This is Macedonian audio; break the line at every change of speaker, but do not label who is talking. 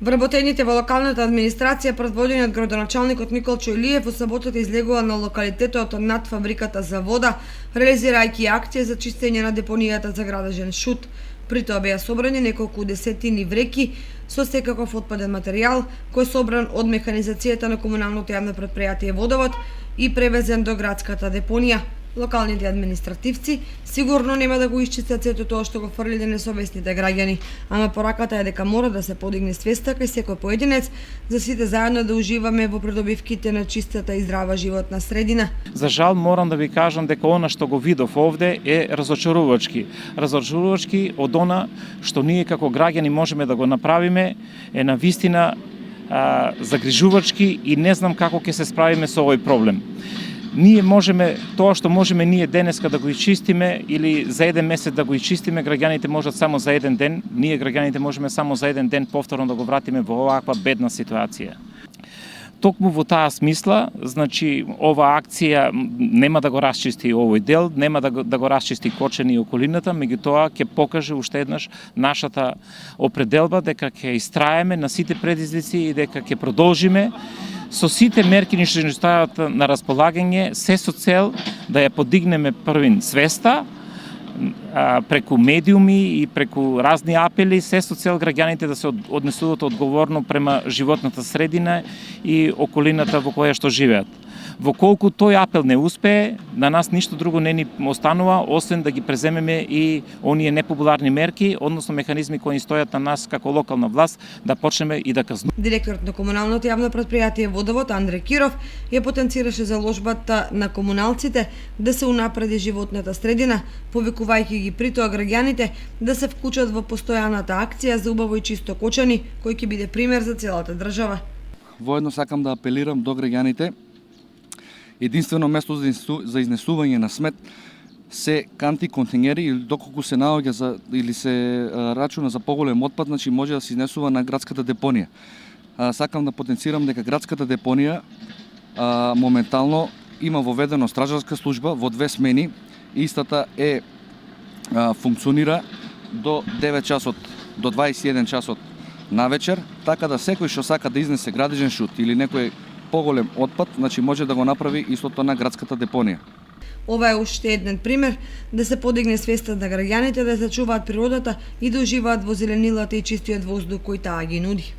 Вработените во локалната администрација, предводени од градоначалникот Николчо Илиев, во саботата излегува на локалитетот над фабриката за вода, реализирајќи акција за чистење на депонијата за градежен шут. При тоа беа собрани неколку десетини вреки со секаков отпаден материјал, кој е собран од механизацијата на комуналното јавно предпријатие Водовод и превезен до градската депонија. Локалните административци сигурно нема да го исчистат сето тоа што го фрлиле несовесните граѓани, ама пораката е дека мора да се подигне свеста кај секој поединец, за сите заедно да уживаме во придобивките на чистата и здрава животна средина.
За жал морам да ви кажам дека она што го видов овде е разочарувачки. Разочарувачки од она што ние како граѓани можеме да го направиме е навистина загрижувачки и не знам како ќе се справиме со овој проблем. Ние можеме, тоа што можеме ние денеска да го изчистиме или за еден месец да го изчистиме, граѓаните можат само за еден ден, ние граѓаните можеме само за еден ден повторно да го вратиме во оваква бедна ситуација. Токму во таа смисла, значи, ова акција нема да го расчисти овој дел, нема да го расчисти Кочани и околината, меѓутоа ќе покаже уште еднаш нашата определба дека ќе истраеме на сите предизвици и дека ќе продолжиме со сите мерки што ни стават на располагање, се со цел да ја подигнеме првин свеста, преку медиуми и преку разни апели, се со цел граѓаните да се однесуваат одговорно према животната средина и околината во која што живеат. Во колку тој апел не успее, на нас ништо друго не ни останува, освен да ги преземеме и оние непопуларни мерки, односно механизми кои стојат на нас како локална власт, да почнеме и да казнуваме.
Директорот на комуналното јавно предпријатие Водовод Андре Киров ја потенцираше заложбата на комуналците да се унапреди животната средина, повикувајќи ги при тоа граѓаните да се вклучат во постојаната акција за убаво и чисто Кочани, кој ќе биде пример за целата држава.
Воедно сакам да апелирам до граѓаните. Единствено место за изнесување на смет се канти, контейнери или доколку се наоѓа или се рачуна за поголем отпад, значи може да се изнесува на градската депонија. Сакам да потенцирам дека градската депонија моментално има воведено стражарска служба во 2 смени. Истата функционира до 9 часот до 21 часот навечер, така да секој што сака да изнесе градежен шут или некој поголем отпад, значи може да го направи истото на градската депонија.
Ова е уште еден пример да се подигне свеста на граѓаните да зачуваат природата и да уживаат во зеленилата и чистиот воздух кој таа ги нуди.